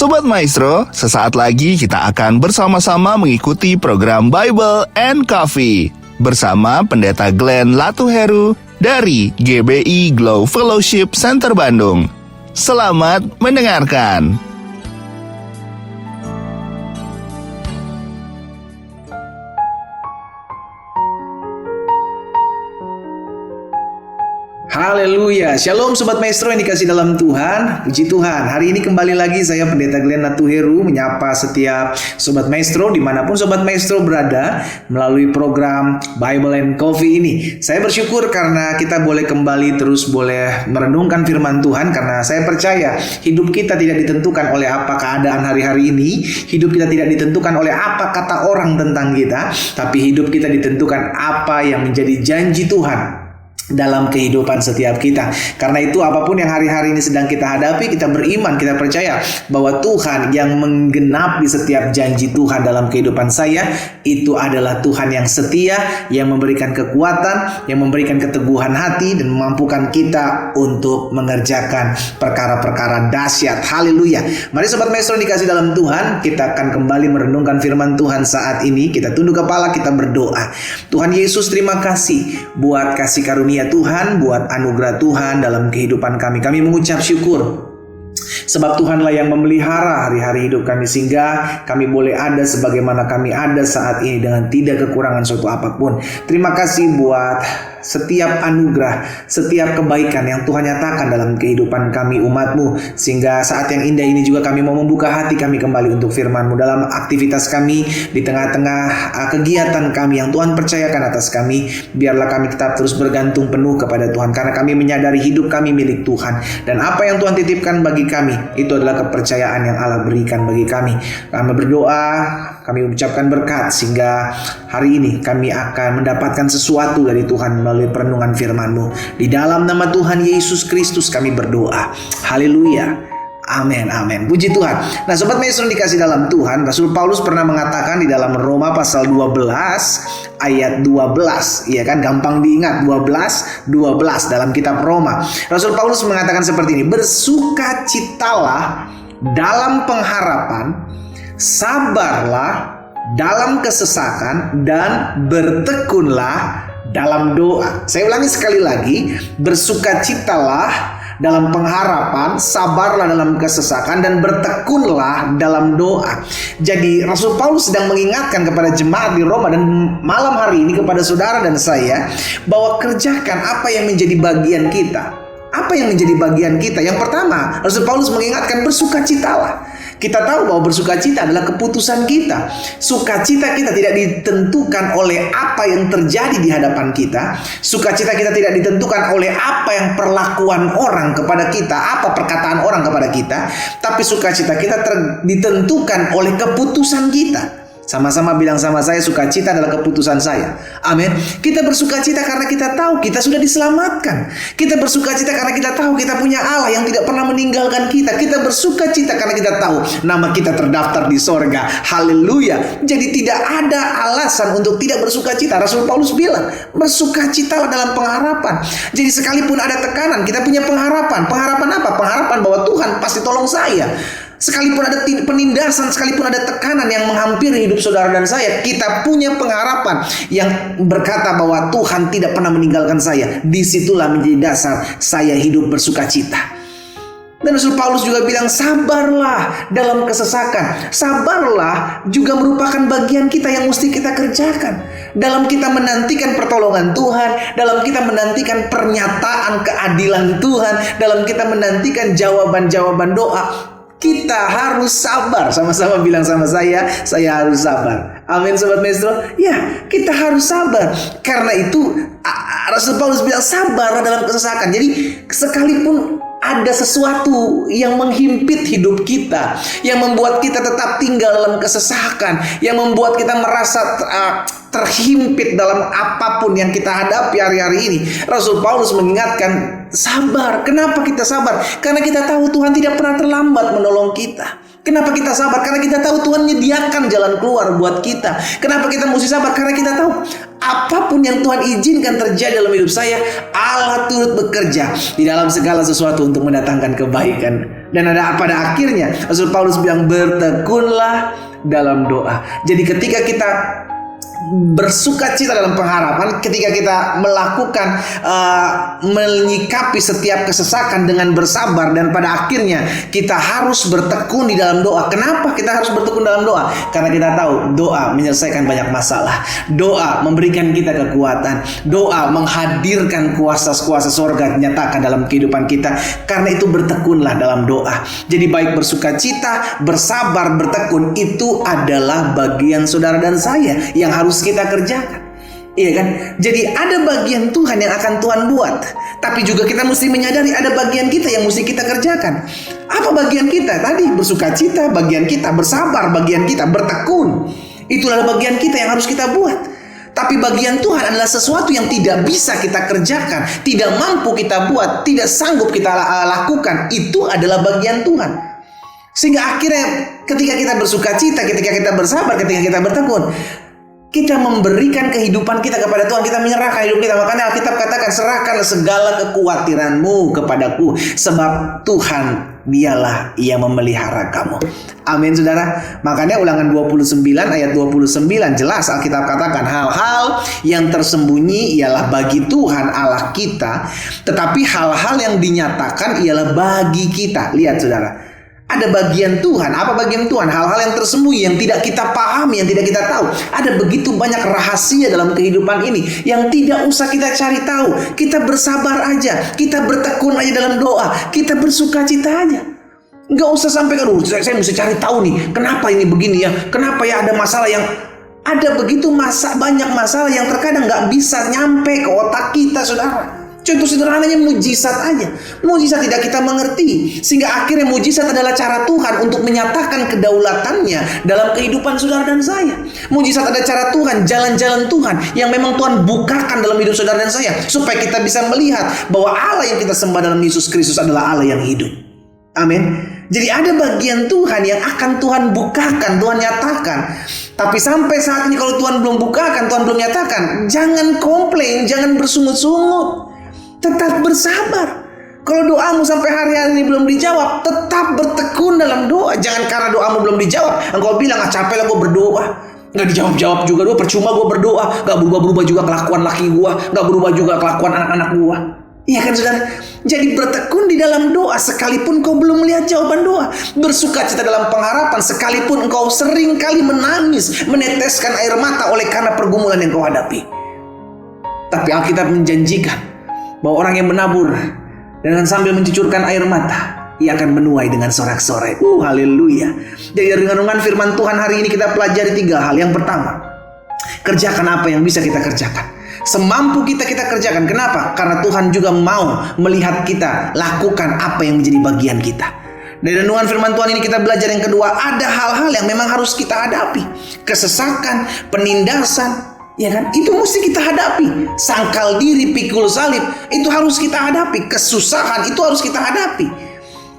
Sobat Maestro, sesaat lagi kita akan bersama-sama mengikuti program Bible and Coffee bersama Pendeta Glenn Latuheru dari GBI Glow Fellowship Center Bandung. Selamat mendengarkan. Haleluya, Shalom Sobat Maestro yang dikasih dalam Tuhan. Puji Tuhan, hari ini kembali lagi saya Pendeta Glenn Latuheru menyapa setiap Sobat Maestro dimanapun Sobat Maestro berada melalui program Bible and Coffee ini. Saya bersyukur karena kita boleh kembali terus boleh merenungkan firman Tuhan, karena saya percaya hidup kita tidak ditentukan oleh apa keadaan hari-hari ini. Hidup kita tidak ditentukan oleh apa kata orang tentang kita, tapi hidup kita ditentukan apa yang menjadi janji Tuhan dalam kehidupan setiap kita. Karena itu apapun yang hari-hari ini sedang kita hadapi, kita beriman, kita percaya bahwa Tuhan yang menggenapi setiap janji Tuhan dalam kehidupan saya, itu adalah Tuhan yang setia, yang memberikan kekuatan, yang memberikan keteguhan hati, dan memampukan kita untuk mengerjakan perkara-perkara dahsyat. Haleluya. Mari Sobat Maestro dikasih dalam Tuhan, kita akan kembali merenungkan firman Tuhan saat ini. Kita tunduk kepala, kita berdoa. Tuhan Yesus, terima kasih buat kasih karunia Tuhan, buat anugerah Tuhan dalam kehidupan kami. Kami mengucap syukur sebab Tuhanlah yang memelihara hari-hari hidup kami, sehingga kami boleh ada sebagaimana kami ada saat ini dengan tidak kekurangan suatu apapun. Terima kasih buat setiap anugerah, setiap kebaikan yang Tuhan nyatakan dalam kehidupan kami umat-Mu, sehingga saat yang indah ini juga kami mau membuka hati kami kembali untuk firman-Mu dalam aktivitas kami, di tengah-tengah kegiatan kami yang Tuhan percayakan atas kami. Biarlah kami tetap terus bergantung penuh kepada Tuhan, karena kami menyadari hidup kami milik Tuhan, dan apa yang Tuhan titipkan bagi kami itu adalah kepercayaan yang Allah berikan bagi kami. Kami berdoa, kami ucapkan berkat, sehingga hari ini kami akan mendapatkan sesuatu dari Tuhan melalui perenungan firman-Mu. Di dalam nama Tuhan Yesus Kristus kami berdoa. Haleluya. Amin, amin. Puji Tuhan. Nah Sobat Maestro dikasih dalam Tuhan, Rasul Paulus pernah mengatakan di dalam Roma pasal 12 ayat 12, ya kan, gampang diingat, 12 dalam kitab Roma. Rasul Paulus mengatakan seperti ini: bersukacitalah dalam pengharapan, sabarlah dalam kesesakan, dan bertekunlah dalam doa. Saya ulangi sekali lagi: bersukacitalah dalam pengharapan, sabarlah dalam kesesakan, dan bertekunlah dalam doa. Jadi Rasul Paulus sedang mengingatkan kepada jemaat di Roma dan malam hari ini kepada saudara dan saya, bahwa kerjakan apa yang menjadi bagian kita. Apa yang menjadi bagian kita? Yang pertama, Rasul Paulus mengingatkan bersukacitalah. Kita tahu bahwa bersukacita adalah keputusan kita. Sukacita kita tidak ditentukan oleh apa yang terjadi di hadapan kita. Sukacita kita tidak ditentukan oleh apa yang perlakuan orang kepada kita, apa perkataan orang kepada kita. Tapi sukacita kita ditentukan oleh keputusan kita. Sama-sama bilang sama saya, sukacita adalah keputusan saya. Amin. Kita bersukacita karena kita tahu kita sudah diselamatkan. Kita bersukacita karena kita tahu kita punya Allah yang tidak pernah meninggalkan kita. Kita bersukacita karena kita tahu nama kita terdaftar di sorga. Haleluya. Jadi tidak ada alasan untuk tidak bersukacita. Rasul Paulus bilang, bersukacitalah dalam pengharapan. Jadi sekalipun ada tekanan, kita punya pengharapan. Pengharapan apa? Pengharapan bahwa Tuhan pasti tolong saya. Sekalipun ada penindasan, sekalipun ada tekanan yang menghampiri hidup saudara dan saya, kita punya pengharapan yang berkata bahwa Tuhan tidak pernah meninggalkan saya. Disitulah menjadi dasar saya hidup bersukacita. Dan Rasul Paulus juga bilang, sabarlah dalam kesesakan. Sabarlah juga merupakan bagian kita yang mesti kita kerjakan. Dalam kita menantikan pertolongan Tuhan, dalam kita menantikan pernyataan keadilan Tuhan, dalam kita menantikan jawaban-jawaban doa, kita harus sabar. Sama-sama bilang sama saya harus sabar. Amin Sobat Maestro. Ya, kita harus sabar. Karena itu Rasul Paulus bilang sabarlah dalam kesesakan. Jadi sekalipun ada sesuatu yang menghimpit hidup kita, yang membuat kita tetap tinggal dalam kesesakan, yang membuat kita merasa terhimpit dalam apapun yang kita hadapi hari-hari ini, Rasul Paulus mengingatkan, sabar. Kenapa kita sabar? Karena kita tahu Tuhan tidak pernah terlambat menolong kita. Kenapa kita sabar? Karena kita tahu Tuhan menyediakan jalan keluar buat kita. Kenapa kita mesti sabar? Karena kita tahu apapun yang Tuhan izinkan terjadi dalam hidup saya, Allah turut bekerja di dalam segala sesuatu untuk mendatangkan kebaikan. Dan pada akhirnya Rasul Paulus bilang bertekunlah dalam doa. Jadi ketika kita bersuka cita dalam pengharapan, ketika kita melakukan menyikapi setiap kesesakan dengan bersabar, dan pada akhirnya kita harus bertekun di dalam doa. Kenapa kita harus bertekun dalam doa? Karena kita tahu doa menyelesaikan banyak masalah. Doa memberikan kita kekuatan. Doa menghadirkan kuasa-kuasa sorga dinyatakan dalam kehidupan kita. Karena itu bertekunlah dalam doa. Jadi baik bersuka cita, bersabar, bertekun, itu adalah bagian saudara dan saya yang harus kita kerjakan. Iya kan? Jadi ada bagian Tuhan yang akan Tuhan buat, tapi juga kita mesti menyadari ada bagian kita yang mesti kita kerjakan. Apa bagian kita? Tadi bersuka cita, bagian kita bersabar, bagian kita bertekun. Itulah bagian kita yang harus kita buat. Tapi bagian Tuhan adalah sesuatu yang tidak bisa kita kerjakan, tidak mampu kita buat, tidak sanggup kita lakukan. Itu adalah bagian Tuhan. Sehingga akhirnya ketika kita bersuka cita, ketika kita bersabar, ketika kita bertekun, kita memberikan kehidupan kita kepada Tuhan. Kita menyerahkan hidup kita. Makanya Alkitab katakan, serahkanlah segala kekhawatiranmu kepadaku, sebab Tuhan dialah yang memelihara kamu. Amin saudara. Makanya Ulangan 29 ayat 29 jelas Alkitab katakan, hal-hal yang tersembunyi ialah bagi Tuhan Allah kita, tetapi hal-hal yang dinyatakan ialah bagi kita. Lihat saudara, ada bagian Tuhan. Apa bagian Tuhan? Hal-hal yang tersembunyi, yang tidak kita pahami, yang tidak kita tahu. Ada begitu banyak rahasia dalam kehidupan ini yang tidak usah kita cari tahu. Kita bersabar aja, kita bertekun aja dalam doa, kita bersuka cita aja. Nggak usah sampai saya mesti cari tahu nih, kenapa ini begini ya, kenapa ya ada masalah yang ada begitu banyak masalah yang terkadang nggak bisa nyampe ke otak kita saudara. Contoh sederhananya mujizat aja. Mujizat tidak kita mengerti, sehingga akhirnya mujizat adalah cara Tuhan untuk menyatakan kedaulatannya dalam kehidupan saudara dan saya. Mujizat adalah cara Tuhan, jalan-jalan Tuhan yang memang Tuhan bukakan dalam hidup saudara dan saya, supaya kita bisa melihat bahwa Allah yang kita sembah dalam Yesus Kristus adalah Allah yang hidup. Amin. Jadi ada bagian Tuhan yang akan Tuhan bukakan, Tuhan nyatakan. Tapi sampai saat ini kalau Tuhan belum bukakan, Tuhan belum nyatakan, jangan komplain, jangan bersungut-sungut. Tetap bersabar. Kalau doamu sampai hari-hari ini belum dijawab, tetap bertekun dalam doa. Jangan karena doamu belum dijawab, engkau bilang, capek lah gue berdoa, gak dijawab-jawab juga doa, percuma gue berdoa, gak berubah-berubah juga kelakuan laki gue, gak berubah juga kelakuan anak-anak gue. Iya kan saudara? Jadi bertekun di dalam doa sekalipun kau belum melihat jawaban doa. Bersuka cita dalam pengharapan sekalipun engkau sering kali menangis, meneteskan air mata oleh karena pergumulan yang kau hadapi. Tapi Alkitab menjanjikan bahwa orang yang menabur dengan sambil mencucurkan air mata, ia akan menuai dengan sorak-sorai. Haleluya. Jadi dari renungan firman Tuhan hari ini kita pelajari 3 hal. Yang pertama, kerjakan apa yang bisa kita kerjakan. Semampu kita kerjakan. Kenapa? Karena Tuhan juga mau melihat kita lakukan apa yang menjadi bagian kita. Dari renungan firman Tuhan ini kita belajar yang kedua, ada hal-hal yang memang harus kita hadapi. Kesesakan, penindasan, ya kan? Itu mesti kita hadapi. Sangkal diri, pikul salib, itu harus kita hadapi. Kesusahan itu harus kita hadapi.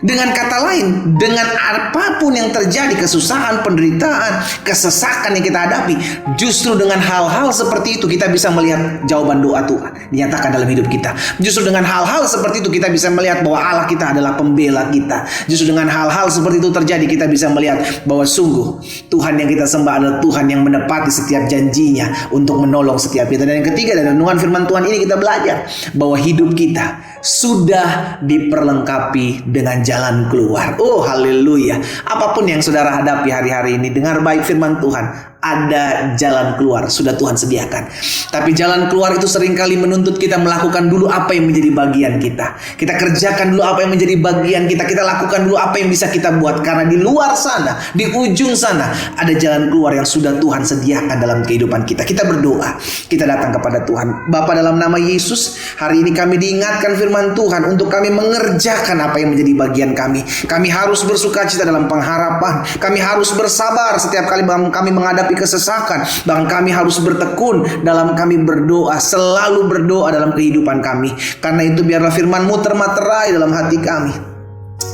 Dengan kata lain, dengan apapun yang terjadi, kesusahan, penderitaan, kesesakan yang kita hadapi, justru dengan hal-hal seperti itu kita bisa melihat jawaban doa Tuhan dinyatakan dalam hidup kita. Justru dengan hal-hal seperti itu kita bisa melihat bahwa Allah kita adalah pembela kita. Justru dengan hal-hal seperti itu terjadi, kita bisa melihat bahwa sungguh Tuhan yang kita sembah adalah Tuhan yang menepati setiap janjinya untuk menolong setiap kita. Dan yang ketiga, dari renungan firman Tuhan ini kita belajar bahwa hidup kita sudah diperlengkapi dengan jalan keluar. Haleluya. Apapun yang saudara hadapi hari-hari ini, dengar baik firman Tuhan. Ada jalan keluar, sudah Tuhan sediakan. Tapi jalan keluar itu seringkali menuntut kita melakukan dulu apa yang menjadi bagian kita. Kita kerjakan dulu apa yang menjadi bagian kita. Kita lakukan dulu apa yang bisa kita buat. Karena di luar sana, di ujung sana, ada jalan keluar yang sudah Tuhan sediakan dalam kehidupan kita. Kita berdoa, kita datang kepada Tuhan. Bapa, dalam nama Yesus, hari ini kami diingatkan firman Tuhan untuk kami mengerjakan apa yang menjadi bagian kami. Kami harus bersuka cita dalam pengharapan. Kami harus bersabar setiap kali kami menghadapi kesesakan. Bahkan kami harus bertekun dalam kami berdoa, selalu berdoa dalam kehidupan kami. Karena itu biarlah firman-Mu termaterai dalam hati kami.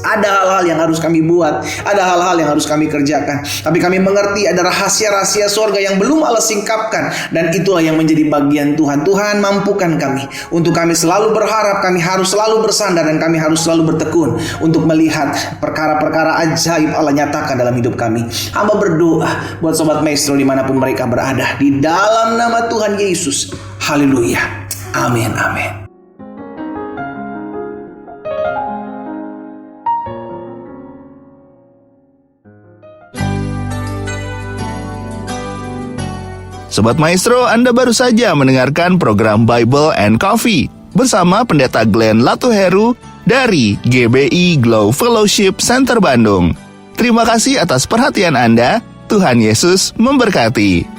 Ada hal-hal yang harus kami buat, ada hal-hal yang harus kami kerjakan. Tapi kami mengerti ada rahasia-rahasia sorga yang belum Allah singkapkan. Dan itulah yang menjadi bagian Tuhan. Tuhan mampukan kami untuk kami selalu berharap, kami harus selalu bersandar, dan kami harus selalu bertekun untuk melihat perkara-perkara ajaib Allah nyatakan dalam hidup kami. Hamba berdoa buat Sobat Maestro dimanapun mereka berada, di dalam nama Tuhan Yesus. Haleluya. Amin, amin. Sobat Maestro, Anda baru saja mendengarkan program Bible and Coffee bersama Pendeta Glenn Latuheru dari GBI Glow Fellowship Center Bandung. Terima kasih atas perhatian Anda. Tuhan Yesus memberkati.